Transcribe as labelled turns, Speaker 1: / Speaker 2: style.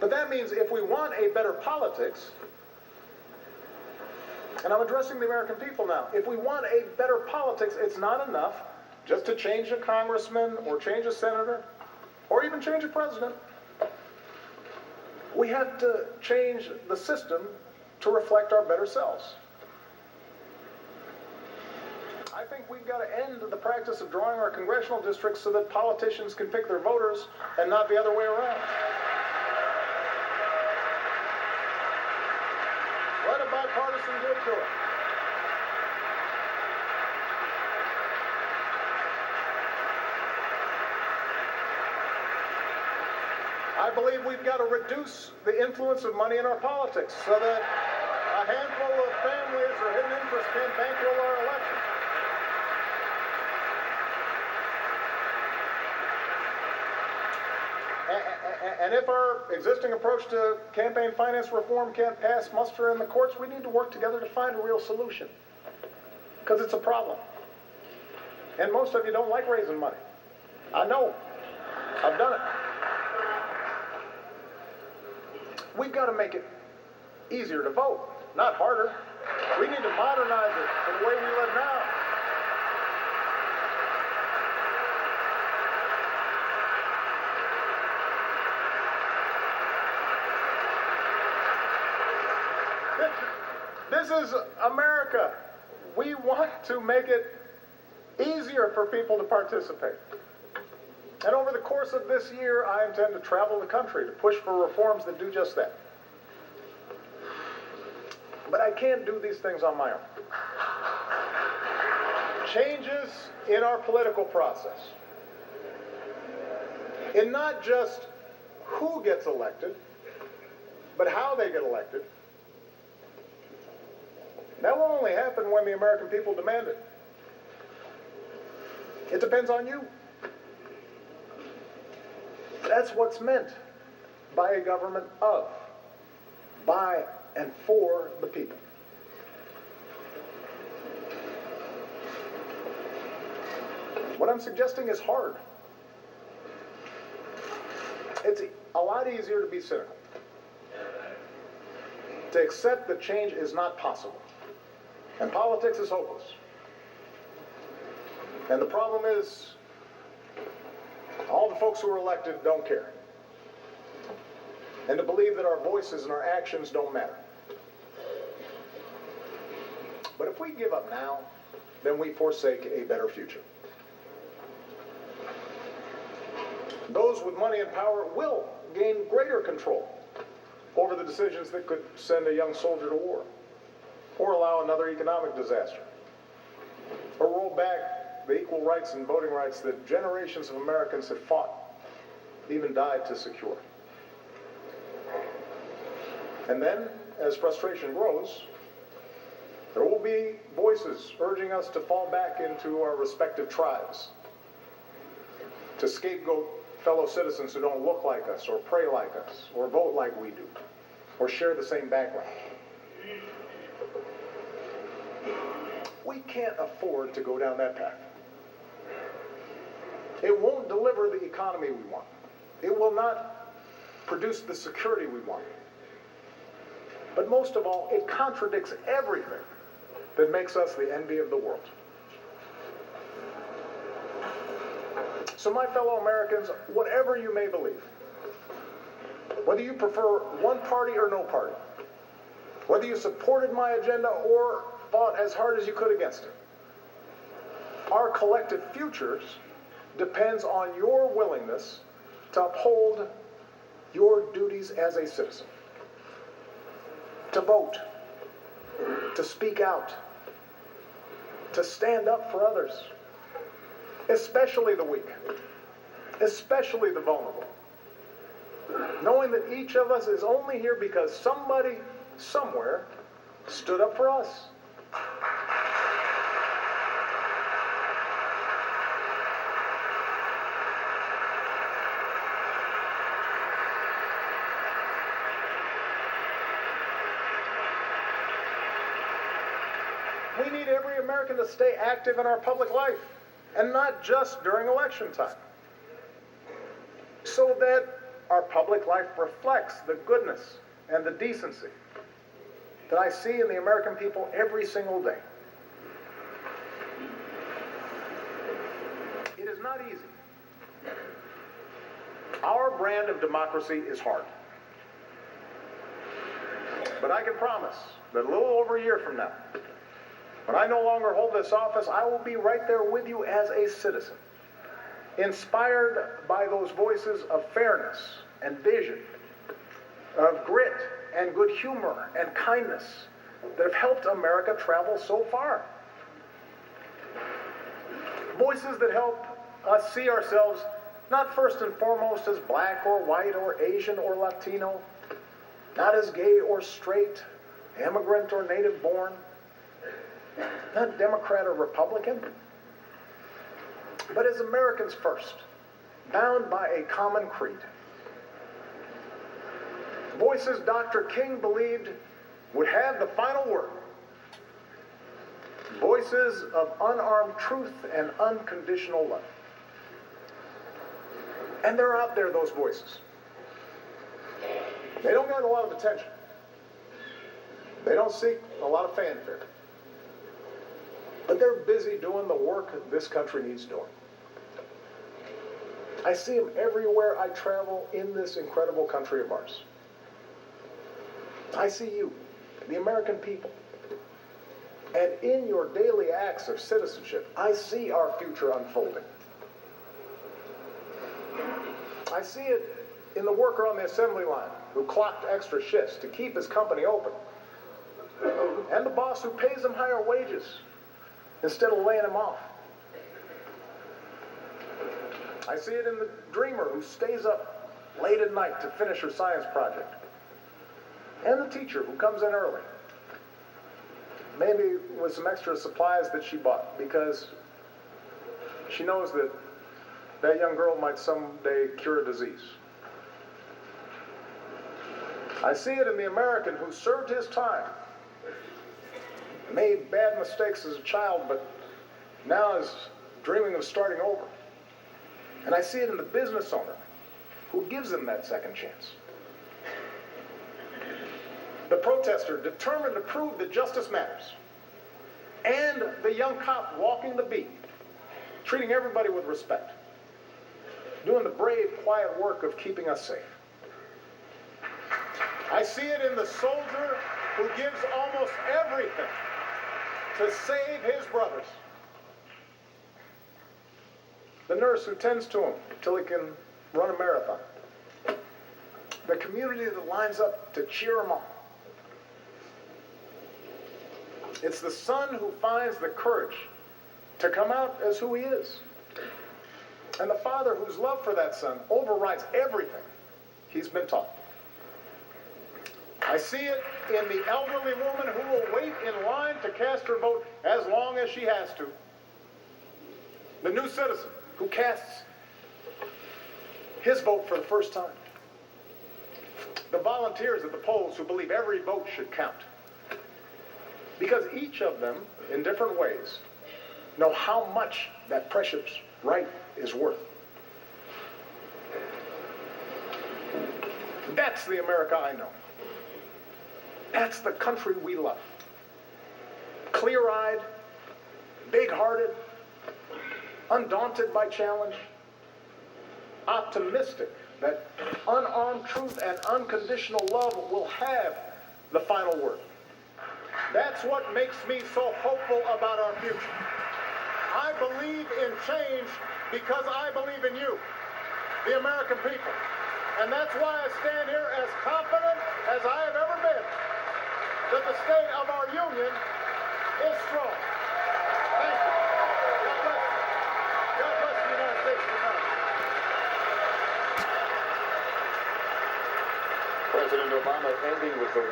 Speaker 1: But that means if we want a better politics, and I'm addressing the American people now, if we want a better politics, it's not enough just to change a congressman or change a senator or even change a president. We have to change the system to reflect our better selves. I think we've got to end the practice of drawing our congressional districts so that politicians can pick their voters and not the other way around. Let a bipartisan group do it. I believe we've got to reduce the influence of money in our politics so that a handful of families or hidden interests can't bankroll our elections. And if our existing approach to campaign finance reform can't pass muster in the courts, we need to work together to find a real solution. Because it's a problem. And most of you don't like raising money. I know. I've done it. We've got to make it easier to vote, not harder. We need to modernize it from the way we live now. This is America. We want to make it easier for people to participate. And over the course of this year, I intend to travel the country to push for reforms that do just that. But I can't do these things on my own. Changes in our political process, in not just who gets elected, but how they get elected, that will only happen when the American people demand it. It depends on you. That's what's meant by a government of, by and for the people. What I'm suggesting is hard. It's a lot easier to be cynical, to accept that change is not possible. And politics is hopeless. And the problem is, all the folks who are elected don't care. And to believe that our voices and our actions don't matter. But if we give up now, then we forsake a better future. Those with money and power will gain greater control over the decisions that could send a young soldier to war, or allow another economic disaster, or roll back the equal rights and voting rights that generations of Americans have fought, even died to secure. And then, as frustration grows, there will be voices urging us to fall back into our respective tribes, to scapegoat fellow citizens who don't look like us, or pray like us, or vote like we do, or share the same background. We can't afford to go down that path. It won't deliver the economy we want. It will not produce the security we want. But most of all, it contradicts everything that makes us the envy of the world. So my fellow Americans, whatever you may believe, whether you prefer one party or no party, whether you supported my agenda or fought as hard as you could against it, our collective futures depends on your willingness to uphold your duties as a citizen, to vote, to speak out, to stand up for others, especially the weak, especially the vulnerable, knowing that each of us is only here because somebody, somewhere, stood up for us. We need every American to stay active in our public life, and not just during election time, so that our public life reflects the goodness and the decency that I see in the American people every single day. It is not easy. Our brand of democracy is hard. But I can promise that a little over a year from now, when I no longer hold this office, I will be right there with you as a citizen, inspired by those voices of fairness and vision, of grit and good humor and kindness that have helped America travel so far. Voices that help us see ourselves not first and foremost as black or white or Asian or Latino, not as gay or straight, immigrant or native born, not Democrat or Republican, but as Americans first, bound by a common creed. Voices Dr. King believed would have the final word. Voices of unarmed truth and unconditional love. And they're out there, those voices. They don't get a lot of attention. They don't seek a lot of fanfare. But they're busy doing the work this country needs doing. I see them everywhere I travel in this incredible country of ours. I see you, the American people. And in your daily acts of citizenship, I see our future unfolding. I see it in the worker on the assembly line who clocked extra shifts to keep his company open, and the boss who pays him higher wages instead of laying him off. I see it in the dreamer who stays up late at night to finish her science project, and the teacher who comes in early, maybe with some extra supplies that she bought because she knows that that young girl might someday cure a disease. I see it in the American who served his time, made bad mistakes as a child, but now is dreaming of starting over. And I see it in the business owner who gives him that second chance. The protester determined to prove that justice matters. And the young cop walking the beat, treating everybody with respect, doing the brave, quiet work of keeping us safe. I see it in the soldier who gives almost everything to save his brothers. The nurse who tends to him till he can run a marathon. The community that lines up to cheer him on. It's the son who finds the courage to come out as who he is. And the father whose love for that son overrides everything he's been taught. I see it in the elderly woman who will wait in line to cast her vote as long as she has to. The new citizen who casts his vote for the first time. The volunteers at the polls who believe every vote should count. Because each of them, in different ways, know how much that precious right is worth. That's the America I know. That's the country we love. Clear-eyed, big-hearted, undaunted by challenge, optimistic that unarmed truth and unconditional love will have the final word. That's what makes me so hopeful about our future. I believe in change because I believe in you, the American people. And that's why I stand here as confident as I have ever been that the state of our union is strong. Thank you. God bless you. God bless the United States of America.
Speaker 2: President Obama ending with the